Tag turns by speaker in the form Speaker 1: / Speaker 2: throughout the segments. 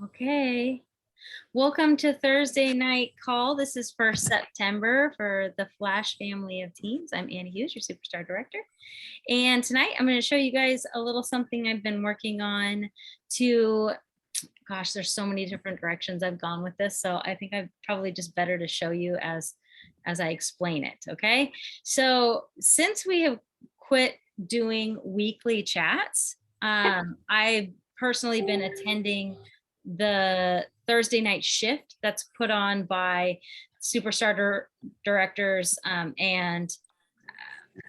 Speaker 1: Okay. Welcome to Thursday night call. This is for September for the Flash family of teams. I'm Annie Hughes, your superstar director. And tonight I'm going to show you guys a little something I've been working on to, gosh, there's so many different directions I've gone with this. So I think I'm probably just better to show you as I explain it. Okay. So since we have quit doing weekly chats, I've personally been attending the Thursday night shift that's put on by superstar directors and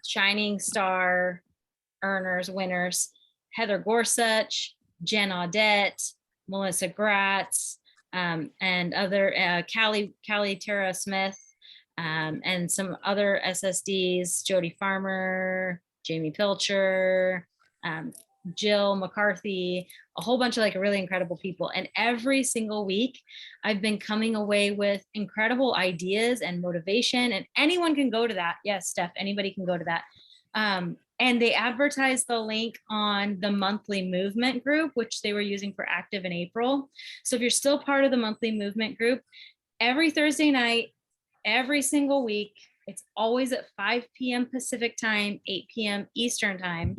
Speaker 1: shining star earners, winners, Heather Gorsuch, Jen Audette, Melissa Gratz, and other Callie Tara Smith, and some other SSDs, Jody Farmer, Jamie Pilcher, Jill McCarthy, a whole bunch of like really incredible people. And every single week I've been coming away with incredible ideas and motivation, and anyone can go to that. Yes, Steph, anybody can go to that. And they advertised the link on the monthly movement group, which they were using for active in April. So if you're still part of the monthly movement group, every Thursday night, every single week, it's always at 5 p.m. Pacific time, 8 p.m. Eastern time.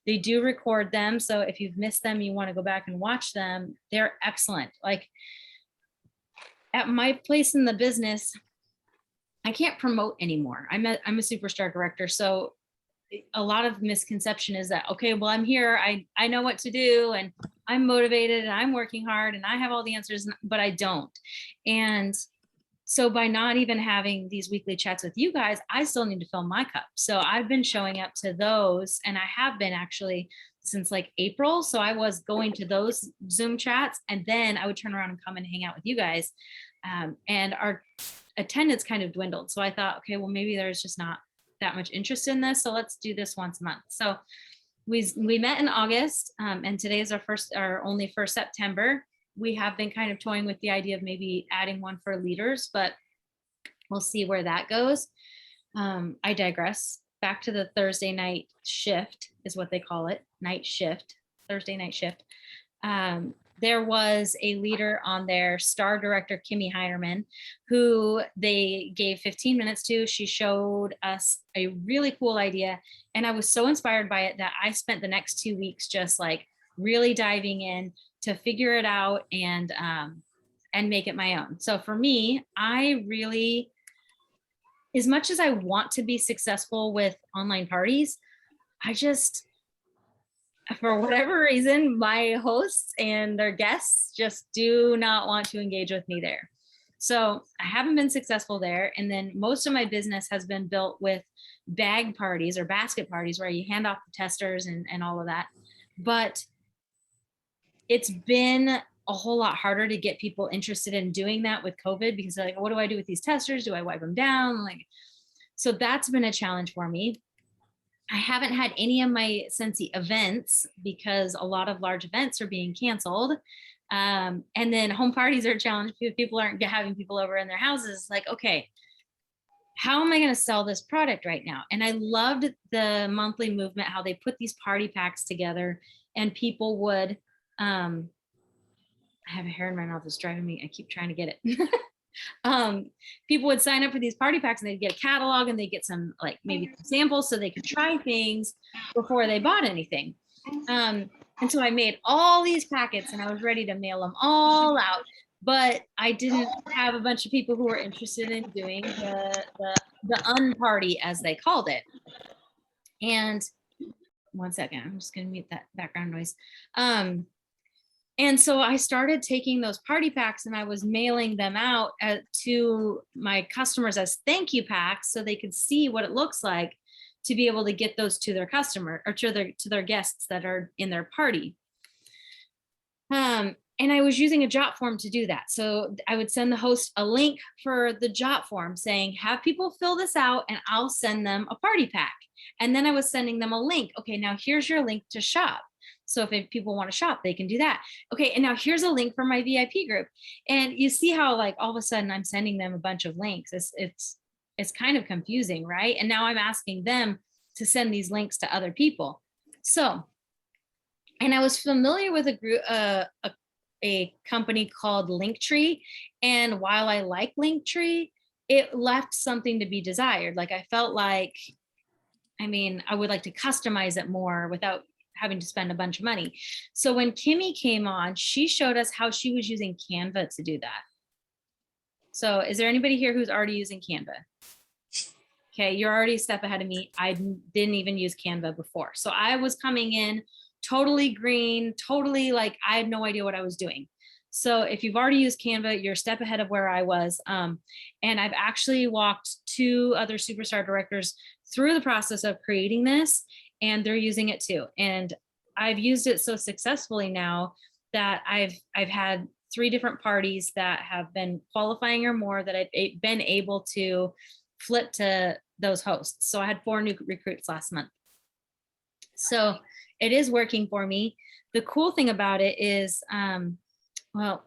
Speaker 1: They do record them. So if you've missed them, you want to go back and watch them, they're excellent. Like at my place in the business, I can't promote anymore. I'm a superstar director. So a lot of misconception is that, okay, well, I'm here, I know what to do, and I'm motivated and I'm working hard and I have all the answers, but I don't. And so by not even having these weekly chats with you guys, I still need to fill my cup. So I've been showing up to those, and I have been actually since like April. So I was going to those Zoom chats, and then I would turn around and come and hang out with you guys. And our attendance kind of dwindled. So I thought, okay, well, maybe there's just not that much interest in this. So let's do this once a month. So we met in August, and today is our only for September. We have been kind of toying with the idea of maybe adding one for leaders, but we'll see where that goes. I digress. Back to the Thursday night shift is what they call it, night shift, Thursday night shift. There was a leader on there, star director Kimmy Heinerman, who they gave 15 minutes to. She showed us a really cool idea, and I was so inspired by it that I spent the next 2 weeks just like really diving in to figure it out and make it my own. So for me, I really, as much as I want to be successful with online parties, I just, for whatever reason, my hosts and their guests just do not want to engage with me there. So I haven't been successful there. And then most of my business has been built with bag parties or basket parties where you hand off the testers and all of that. But it's been a whole lot harder to get people interested in doing that with COVID, because they're like, what do I do with these testers? Do I wipe them down? Like, so that's been a challenge for me. I haven't had any of my Scentsy events because a lot of large events are being canceled. And then home parties are a challenge because people aren't having people over in their houses. Like, okay, how am I going to sell this product right now? And I loved the monthly movement, how they put these party packs together, and people would, I have a hair in my mouth that's driving me. I keep trying to get it. People would sign up for these party packs and they'd get a catalog and they'd get some, like maybe some samples so they could try things before they bought anything. And so I made all these packets and I was ready to mail them all out, but I didn't have a bunch of people who were interested in doing the unparty, as they called it. And one second, I'm just going to mute that background noise. And so I started taking those party packs and I was mailing them out to my customers as thank you packs so they could see what it looks like to be able to get those to their customer or to their guests that are in their party. And I was using a jot form to do that. So I would send the host a link for the jot form saying, have people fill this out and I'll send them a party pack. And then I was sending them a link. Okay, now here's your link to shop. So if people want to shop, they can do that. Okay, and now here's a link for my VIP group. And you see how like all of a sudden I'm sending them a bunch of links. It's kind of confusing, right? And now I'm asking them to send these links to other people. So, and I was familiar with a a company called Linktree. And while I like Linktree, it left something to be desired. Like I felt like, I mean, I would like to customize it more without having to spend a bunch of money. So when Kimmy came on, she showed us how she was using Canva to do that. So is there anybody here who's already using Canva? Okay, you're already a step ahead of me. I didn't even use Canva before. So I was coming in totally green, totally like I had no idea what I was doing. So if you've already used Canva, you're a step ahead of where I was. And I've actually walked 2 other superstar directors through the process of creating this, and they're using it too. And I've used it so successfully now that I've had 3 different parties that have been qualifying or more that I've been able to flip to those hosts. So I had 4 new recruits last month. So it is working for me. The cool thing about it is, well,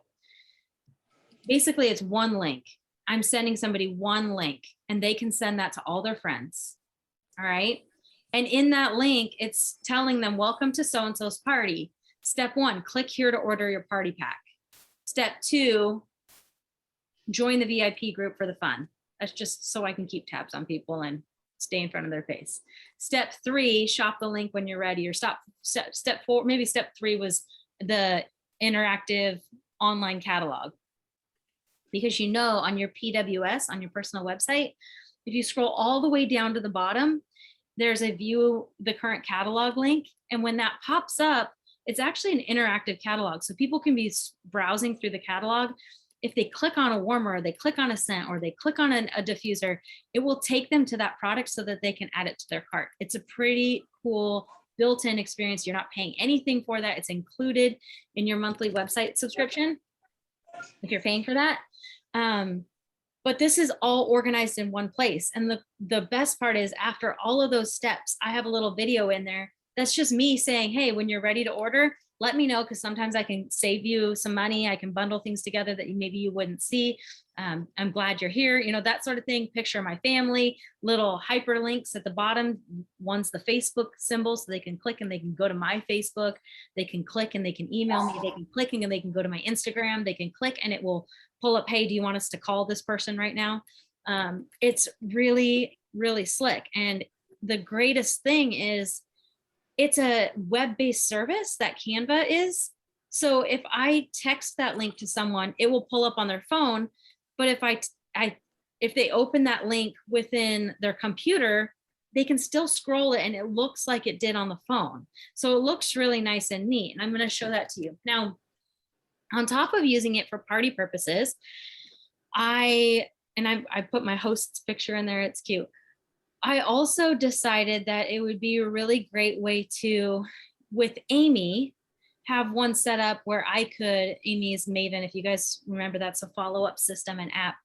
Speaker 1: basically it's one link. I'm sending somebody one link and they can send that to all their friends. All right. And in that link, it's telling them, welcome to so-and-so's party. Step 1, click here to order your party pack. Step 2, join the VIP group for the fun. That's just so I can keep tabs on people and stay in front of their face. Step 3, shop the link when you're ready. Or step 4, maybe step 3 was the interactive online catalog. Because you know, on your PWS, on your personal website, if you scroll all the way down to the bottom, there's a view the current catalog link. And when that pops up, it's actually an interactive catalog. So people can be browsing through the catalog. If they click on a warmer, or they click on a scent, or they click on a diffuser, it will take them to that product so that they can add it to their cart. It's a pretty cool built-in experience. You're not paying anything for that. It's included in your monthly website subscription if you're paying for that. But this is all organized in one place. And the best part is, after all of those steps, I have a little video in there that's just me saying, hey, when you're ready to order, let me know, because sometimes I can save you some money. I can bundle things together that maybe you wouldn't see. I'm glad you're here, you know, that sort of thing. Picture my family, little hyperlinks at the bottom. One's the Facebook symbol, so they can click and they can go to my Facebook. They can click and they can email me. They can click and they can go to my Instagram. They can click and it will pull up, hey, do you want us to call this person right now? It's really, really slick. And the greatest thing is, it's a web-based service that Canva is. So if I text that link to someone, it will pull up on their phone. But if they open that link within their computer, they can still scroll it and it looks like it did on the phone. So it looks really nice and neat. And I'm going to show that to you. Now, on top of using it for party purposes, I put my host's picture in there. It's cute. I also decided that it would be a really great way to, with Amy, have one set up where I could, Amy's Maven, if you guys remember, that's a follow-up system and app.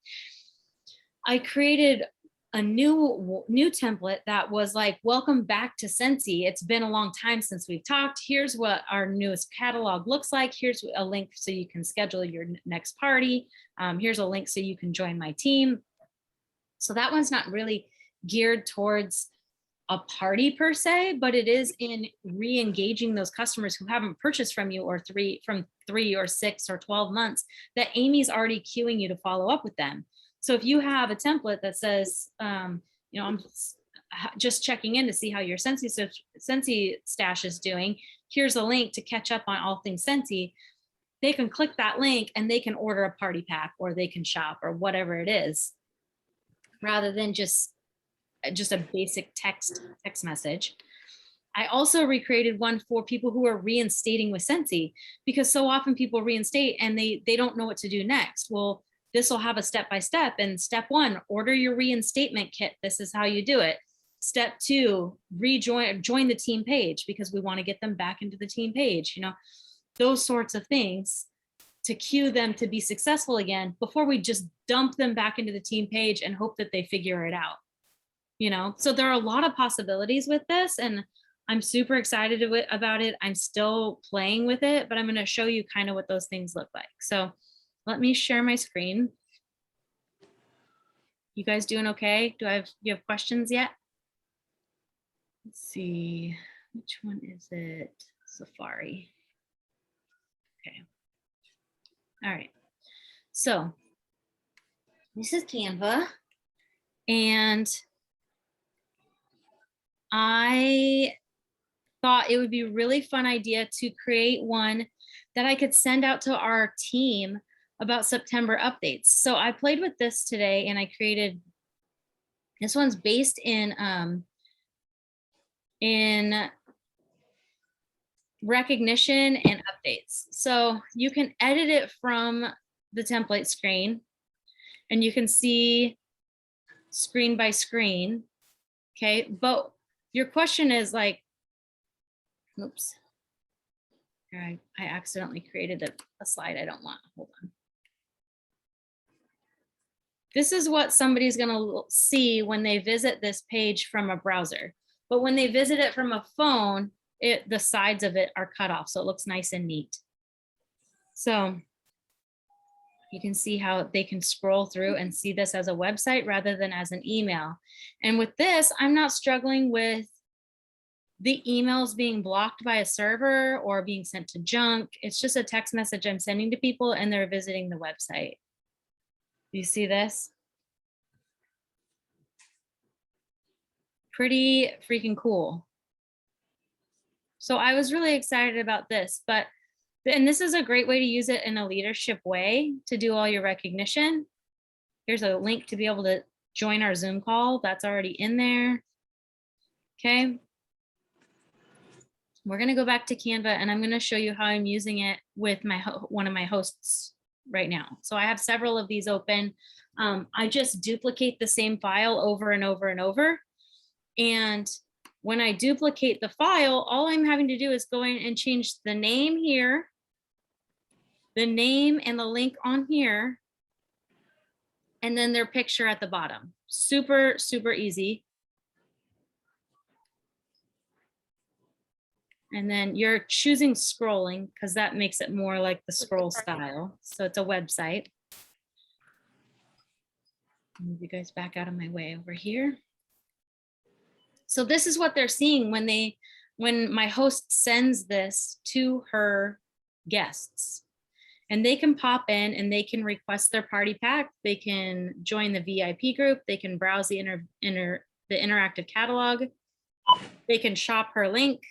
Speaker 1: I created a new template that was like, welcome back to Scentsy. It's been a long time since we've talked. Here's what our newest catalog looks like. Here's a link so you can schedule your next party. Here's a link so you can join my team. So that one's not really geared towards a party per se, but it is in re-engaging those customers who haven't purchased from you from 3 or 6 or 12 months, that Amy's already queuing you to follow up with them. So if you have a template that says, you know, I'm just checking in to see how your Scentsy stash is doing, here's a link to catch up on all things Scentsy, they can click that link and they can order a party pack, or they can shop, or whatever it is, rather than just a basic text message. I also recreated one for people who are reinstating with Scentsy, because so often people reinstate and they don't know what to do next. Well, this will have a step-by-step. And step 1, order your reinstatement kit. This is how you do it. Step 2, join the team page, because we want to get them back into the team page. You know, those sorts of things to cue them to be successful again, before we just dump them back into the team page and hope that they figure it out. You know, so there are a lot of possibilities with this, and I'm super excited about it. I'm still playing with it, but I'm going to show you kind of what those things look like. So let me share my screen. You guys doing okay? You have questions yet? Let's see, which one is it? Safari. Okay. All right. So this is Canva. And I thought it would be a really fun idea to create one that I could send out to our team about September updates. So I played with this today and I created, this one's based in recognition and updates. So you can edit it from the template screen and you can see screen by screen. Okay, but your question is like, oops, I accidentally created a slide I don't want. Hold on. This is what somebody's gonna see when they visit this page from a browser. But when they visit it from a phone, the sides of it are cut off, so it looks nice and neat. So you can see how they can scroll through and see this as a website rather than as an email. And with this, I'm not struggling with the emails being blocked by a server or being sent to junk. It's just a text message I'm sending to people and they're visiting the website. You see this? Pretty freaking cool. So I was really excited about this, and this is a great way to use it in a leadership way to do all your recognition. Here's a link to be able to join our Zoom call. That's already in there. Okay. We're going to go back to Canva and I'm going to show you how I'm using it with one of my hosts right now. So I have several of these open. I just duplicate the same file over and over and over. And when I duplicate the file, all I'm having to do is go in and change the name here, the name and the link on here, and then their picture at the bottom. Super, super easy. And then you're choosing scrolling because that makes it more like the scroll style. So it's a website. Move you guys back out of my way over here. So this is what they're seeing when my host sends this to her guests. And they can pop in and they can request their party pack. They can join the VIP group. They can browse the interactive catalog. They can shop her link.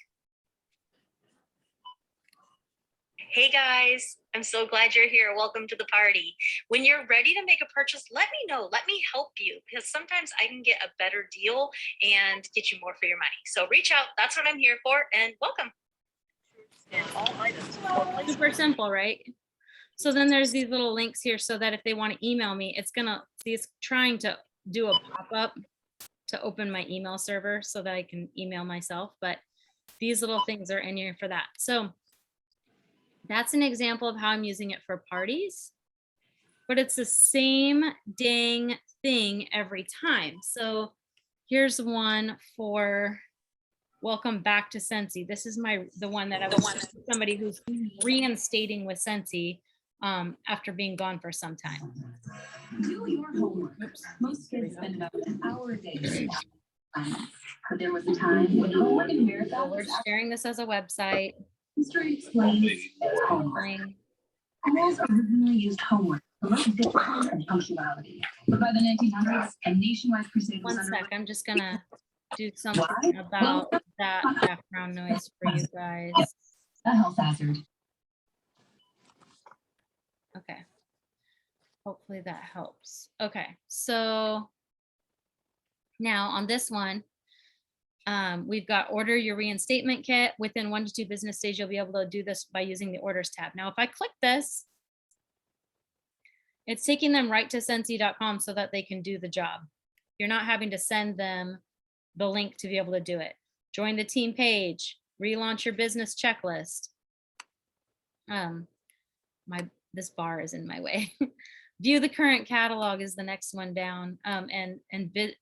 Speaker 2: Hey guys, I'm so glad you're here. Welcome to the party. When you're ready to make a purchase, let me know. Let me help you because sometimes I can get a better deal and get you more for your money. So reach out. That's what I'm here for. And welcome.
Speaker 1: And all items. Super simple, right? So then there's these little links here so that if they want to email me, it's trying to do a pop-up to open my email server so that I can email myself. But these little things are in here for that. So that's an example of how I'm using it for parties, but it's the same dang thing every time. So here's one for welcome back to Scentsy. This is the one that I was somebody who's reinstating with Scentsy after being gone for some time.
Speaker 3: Do your homework. Oops. Most kids spend about an hour a day. But there was a time when homework in America.
Speaker 1: So we're sharing this as a website.
Speaker 3: History explains homework. Schools originally used homework for much discipline and punctuality. But by the 1900s, a nationwide crusade was
Speaker 1: underway. One sec, I'm just gonna do something about that background noise for you guys.
Speaker 3: A health hazard.
Speaker 1: Okay. Hopefully that helps. Okay, so now on this one, we've got order your reinstatement kit. Within 1 to 2 business days, you'll be able to do this by using the orders tab. Now, if I click this, it's taking them right to Scentsy.com so that they can do the job. You're not having to send them the link to be able to do it. Join the team page, relaunch your business checklist. This bar is in my way. View the current catalog is the next one down, and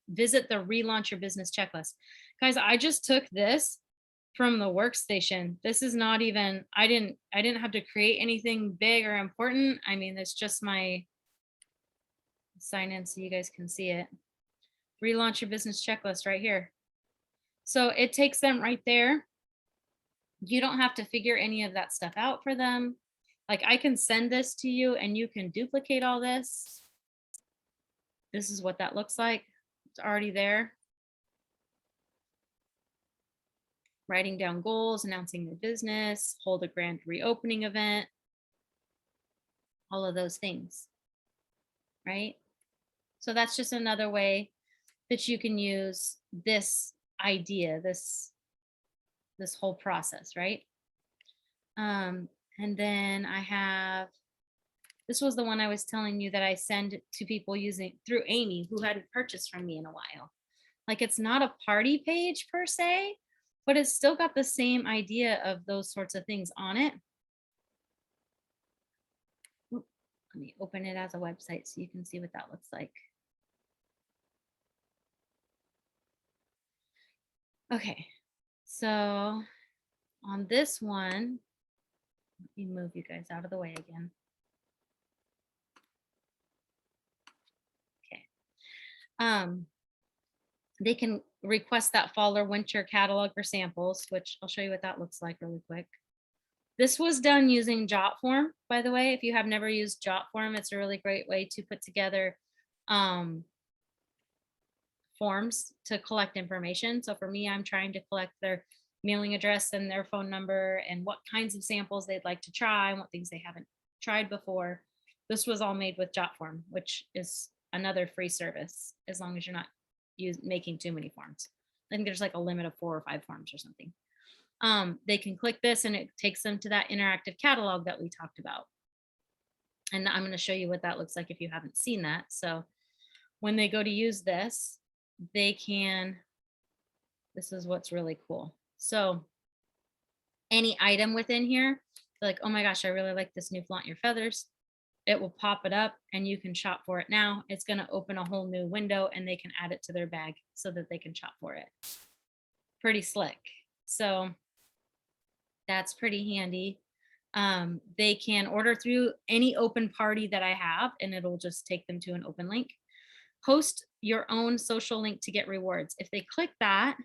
Speaker 1: visit the relaunch your business checklist. Guys, I just took this from the workstation. This is not even, I didn't have to create anything big or important. I mean, it's just my sign in so you guys can see it. Relaunch your business checklist right here. So it takes them right there. You don't have to figure any of that stuff out for them. Like I can send this to you and you can duplicate all this. This is what that looks like. It's already there. Writing down goals, announcing your business, hold a grand reopening event, all of those things, right? So that's just another way that you can use this idea, this whole process, right? And then I have, this was the one I was telling you that I send to people using through Amy who hadn't purchased from me in a while. Like it's not a party page per se, but it's still got the same idea of those sorts of things on it. Oop, let me open it as a website so you can see what that looks like. Okay, so on this one, let me move you guys out of the way again. Okay. They can request that fall or winter catalog for samples, which I'll show you what that looks like really quick. This was done using Jotform, by the way. If you have never used Jotform, it's a really great way to put together forms to collect information. So for me, I'm trying to collect their mailing address and their phone number and what kinds of samples they'd like to try and what things they haven't tried before. This was all made with Jotform, which is another free service as long as you're not making too many forms. I think there's like a limit of 4 or 5 forms or something. They can click this and it takes them to that interactive catalog that we talked about. And I'm going to show you what that looks like if you haven't seen that. So when they go to use this, they can, this is what's really cool. So any item within here, like, oh my gosh, I really like this new Flaunt Your Feathers. It will pop it up and you can shop for it now. It's going to open a whole new window and they can add it to their bag so that they can shop for it. Pretty slick. So that's pretty handy. They can order through any open party that I have and it'll just take them to an open link. Host your own social link to get rewards. If they click that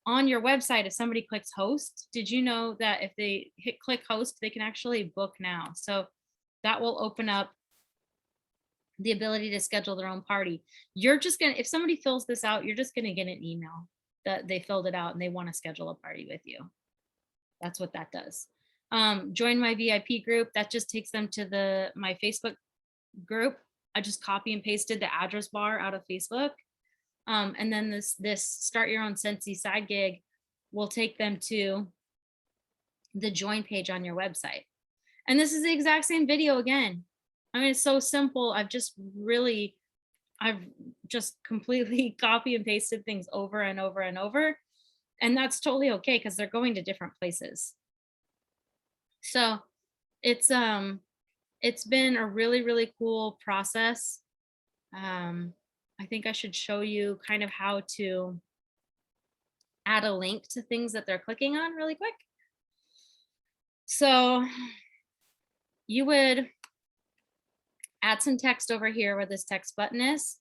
Speaker 1: on your website, if somebody clicks host, did you know that if they click host, they can actually book now? So that will open up the ability to schedule their own party. You're just gonna, if somebody fills this out, you're just gonna get an email that they filled it out and they want to schedule a party with you. That's what that does. Join my VIP group. That just takes them to my Facebook group. I just copy and pasted the address bar out of Facebook. And then this start your own Scentsy side gig will take them to the join page on your website. And this is the exact same video again. I mean, it's so simple. I've just completely copy and pasted things over and over and over. And that's totally okay because they're going to different places. So it's been a really, really cool process. I think I should show you kind of how to add a link to things that they're clicking on really quick. So you would add some text over here where this text button is,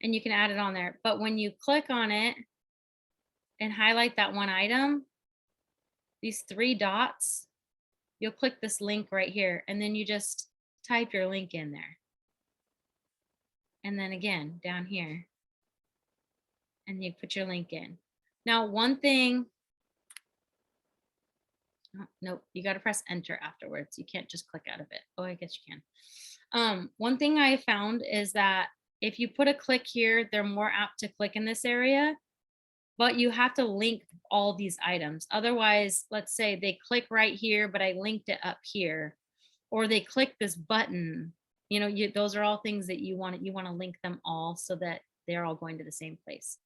Speaker 1: and you can add it on there. But when you click on it and highlight that one item, these 3 dots, you'll click this link right here, and then you just type your link in there. And then again, down here, and you put your link in. Now, one thing, nope, you got to press enter afterwards. You can't just click out of it. Oh, I guess you can. One thing I found is that if you put a click here, they're more apt to click in this area, but you have to link all these items. Otherwise, let's say they click right here, but I linked it up here, or they click this button. You know, those are all things that you want to link them all so that they're all going to the same place.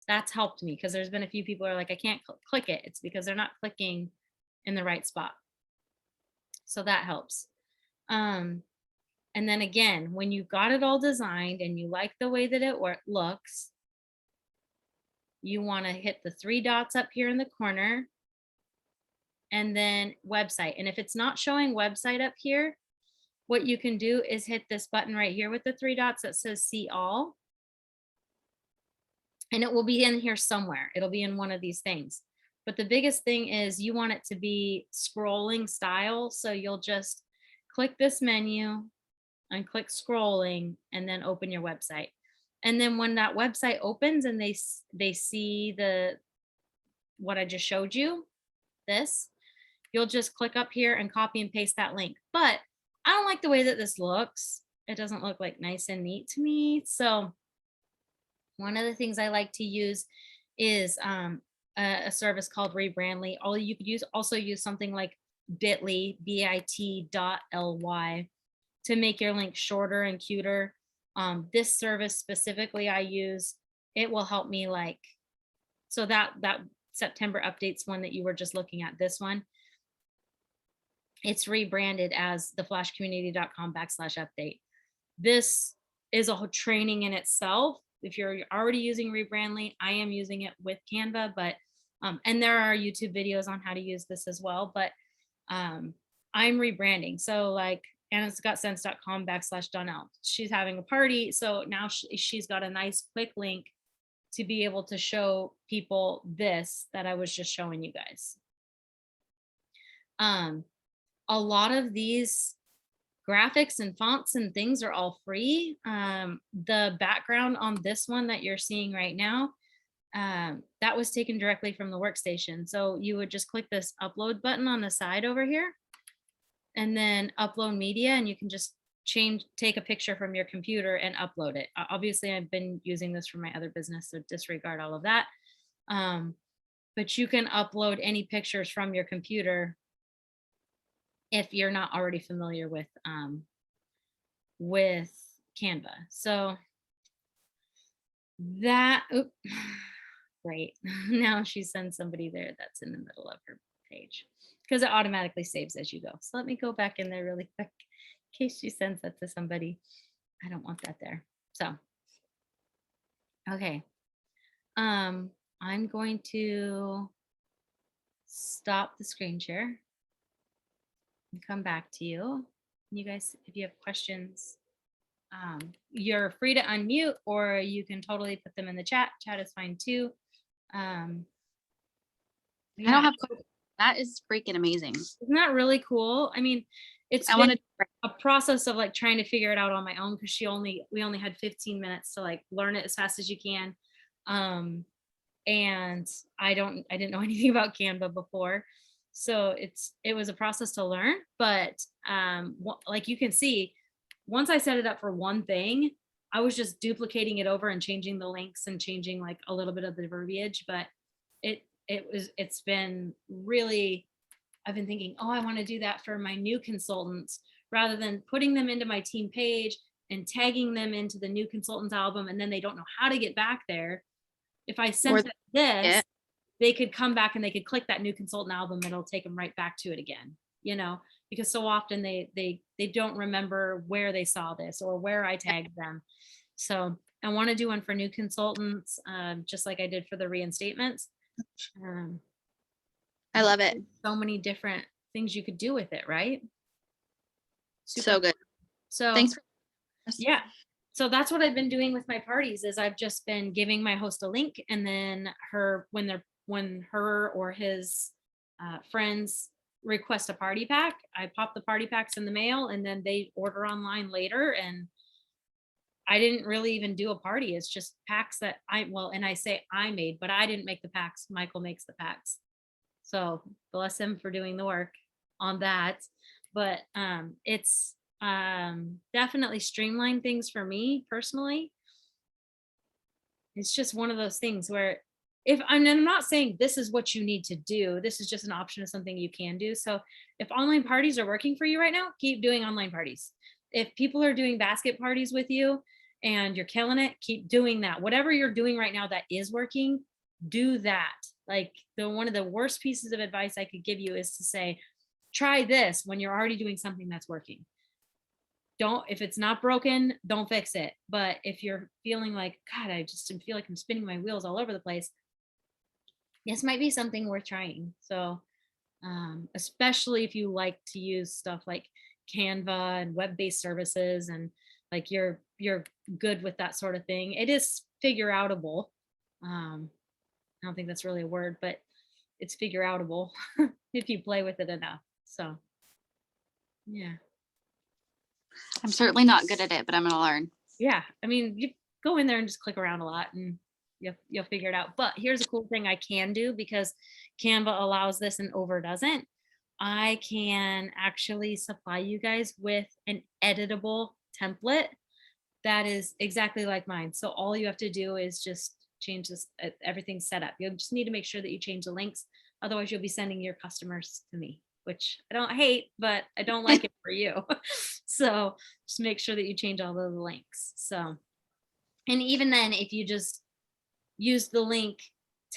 Speaker 1: That's helped me because there's been a few people who are like, I can't click it. It's because they're not clicking in the right spot. So that helps. And then again, when you got it all designed and you like the way that it looks, you want to hit the 3 dots up here in the corner and then website. And if it's not showing website up here, what you can do is hit this button right here with the 3 dots that says see all. And it will be in here somewhere. It'll be in one of these things. But the biggest thing is you want it to be scrolling style. So you'll just click this menu and click scrolling and then open your website. And then when that website opens and they see what I just showed you, this, you'll just click up here and copy and paste that link. But I don't like the way that this looks. It doesn't look like nice and neat to me. So one of the things I like to use is a service called Rebrandly. Or you could also use something like Bitly, bit.ly, to make your link shorter and cuter. This service specifically I use, it will help me so that September updates one that you were just looking at, this one, it's rebranded as theflashcommunity.com/update. This is a whole training in itself. If you're already using Rebrandly, I am using it with Canva, but and there are YouTube videos on how to use this as well, but I'm rebranding. So like annasgotsense.com/Donnell. She's having a party. So now she's got a nice quick link to be able to show people this that I was just showing you guys. A lot of these graphics and fonts and things are all free. The background on this one that you're seeing right now, that was taken directly from the workstation. So you would just click this upload button on the side over here and then upload media, and you can just take a picture from your computer and upload it. Obviously, I've been using this for my other business, so disregard all of that. But you can upload any pictures from your computer if you're not already familiar with Canva. So that, great. Now she sends somebody there that's in the middle of her page because it automatically saves as you go. So let me go back in there really quick in case she sends that to somebody. I don't want that there. So, okay. I'm going to stop the screen share and come back to you. You guys, if you have questions, you're free to unmute, or you can totally put them in the chat. Chat is fine too.
Speaker 4: I don't have questions. That is freaking amazing.
Speaker 1: Isn't that really cool? I mean, it's a process of like trying to figure it out on my own because we only had 15 minutes to like learn it as fast as you can. And I didn't know anything about Canva before. So it was a process to learn, but like you can see, once I set it up for one thing, I was just duplicating it over and changing the links and changing like a little bit of the verbiage, but it's been really, I've been thinking, oh, I want to do that for my new consultants rather than putting them into my team page and tagging them into the new consultants album. And then they don't know how to get back there. If I sent them this, they could come back and they could click that new consultant album and it'll take them right back to it again, because so often they don't remember where they saw this or where I tagged them. So I want to do one for new consultants, just like I did for the reinstatements.
Speaker 4: I love it.
Speaker 1: So many different things you could do with it, right?
Speaker 4: So good.
Speaker 1: So
Speaker 4: thanks.
Speaker 1: Yeah. So that's what I've been doing with my parties is I've just been giving my host a link, and then when her or his friends request a party pack, I pop the party packs in the mail, and then they order online later. And I didn't really even do a party. It's just packs that and I say I made, but I didn't make the packs. Michael makes the packs. So bless him for doing the work on that. But it's definitely streamlined things for me personally. It's just one of those things where I'm not saying this is what you need to do. This is just an option of something you can do. So if online parties are working for you right now, keep doing online parties. If people are doing basket parties with you and you're killing it, keep doing that. Whatever you're doing right now that is working, do that. Like one of the worst pieces of advice I could give you is to say, try this when you're already doing something that's working. If it's not broken, don't fix it. But if you're feeling like, God, I just feel like I'm spinning my wheels all over the place, this might be something worth trying. So especially if you like to use stuff like Canva and web-based services, and like you're good with that sort of thing. It is figure outable. I don't think that's really a word, but it's figure outable if you play with it enough. So yeah.
Speaker 4: I'm certainly not good at it, but I'm gonna learn.
Speaker 1: Yeah. I mean, you go in there and just click around a lot and you'll figure it out. But here's a cool thing I can do because Canva allows this and Over doesn't. I can actually supply you guys with an editable template that is exactly like mine. So all you have to do is just change this, everything's set up. You just need to make sure that you change the links. Otherwise, you'll be sending your customers to me, which I don't hate, but I don't like it for you. So just make sure that you change all of the links. So, and even then, if you just use the link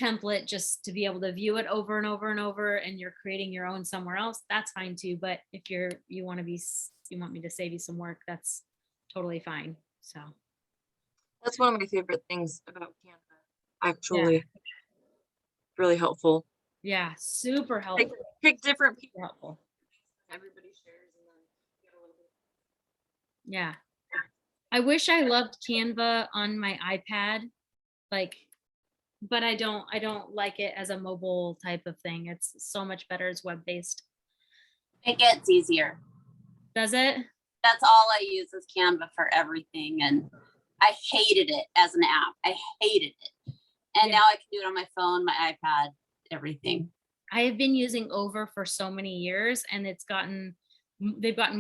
Speaker 1: template just to be able to view it over and over and over, and you're creating your own somewhere else, that's fine too. But if you want me to save you some work, that's totally fine. So
Speaker 5: That's one of my favorite things about Canva. Actually, really helpful.
Speaker 1: yeah, super helpful.
Speaker 5: Pick different people.
Speaker 1: Super helpful.
Speaker 5: Everybody shares, and then get a little bit.
Speaker 1: Yeah. I wish I loved Canva on my iPad, like, but I don't like it as a mobile type of thing. It's so much better as web-based.
Speaker 6: It gets easier.
Speaker 1: Does it?
Speaker 6: That's all I use is Canva for everything. And I hated it as an app. I hated it. And
Speaker 1: Yeah.
Speaker 6: now I can do it on my phone, my iPad, everything.
Speaker 1: I have been using Over for so many years, and they've gotten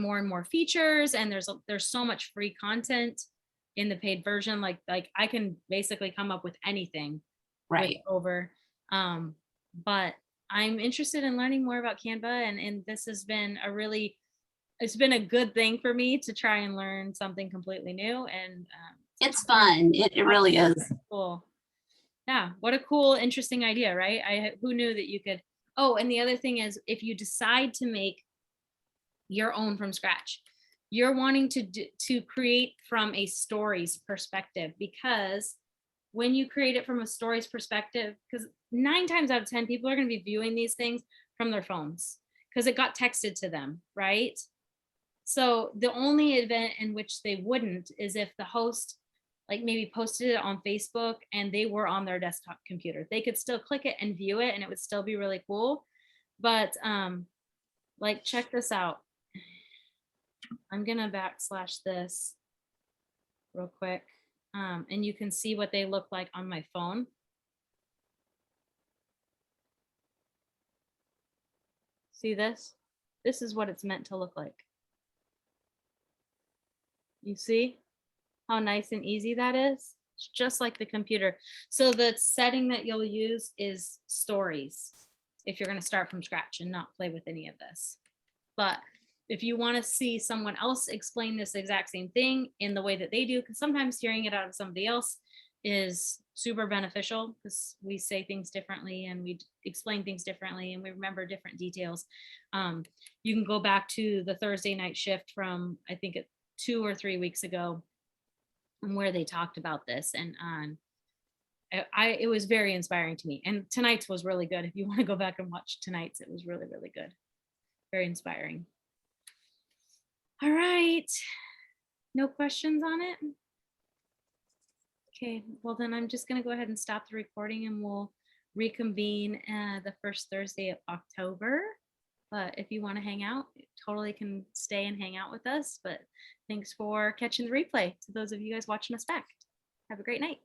Speaker 1: more and more features, and there's so much free content in the paid version. Like I can basically come up with anything
Speaker 6: Right.
Speaker 1: with Over. But I'm interested in learning more about Canva, and this has been it's been a good thing for me to try and learn something completely new. And
Speaker 6: It's fun. It really is.
Speaker 1: cool. Yeah, what a cool, interesting idea, right? Who knew that you could. Oh, and the other thing is, if you decide to make your own from scratch, you're wanting to create from a stories perspective, because when you create it from a stories perspective, because 9 times out of 10 people are going to be viewing these things from their phones because it got texted to them, right? So the only event in which they wouldn't is if the host like maybe posted it on Facebook and they were on their desktop computer. They could still click it and view it and it would still be really cool. But like, check this out. I'm gonna backslash this real quick. And you can see what they look like on my phone. See this? This is what it's meant to look like. You see how nice and easy that is? It's just like the computer. So the setting that you'll use is stories if you're going to start from scratch and not play with any of this. But if you want to see someone else explain this exact same thing in the way that they do, because sometimes hearing it out of somebody else is super beneficial, because we say things differently and we explain things differently and we remember different details. You can go back to the Thursday night shift from, I think, 2 or 3 weeks ago, where they talked about this, and it was very inspiring to me. And tonight's was really good. If you want to go back and watch tonight's, it was really, really good. Very inspiring. All right. No questions on it? Okay, well then I'm just going to go ahead and stop the recording and we'll reconvene the first Thursday of October. But if you want to hang out, you totally can stay and hang out with us. But thanks for catching the replay to those of you guys watching us back. Have a great night.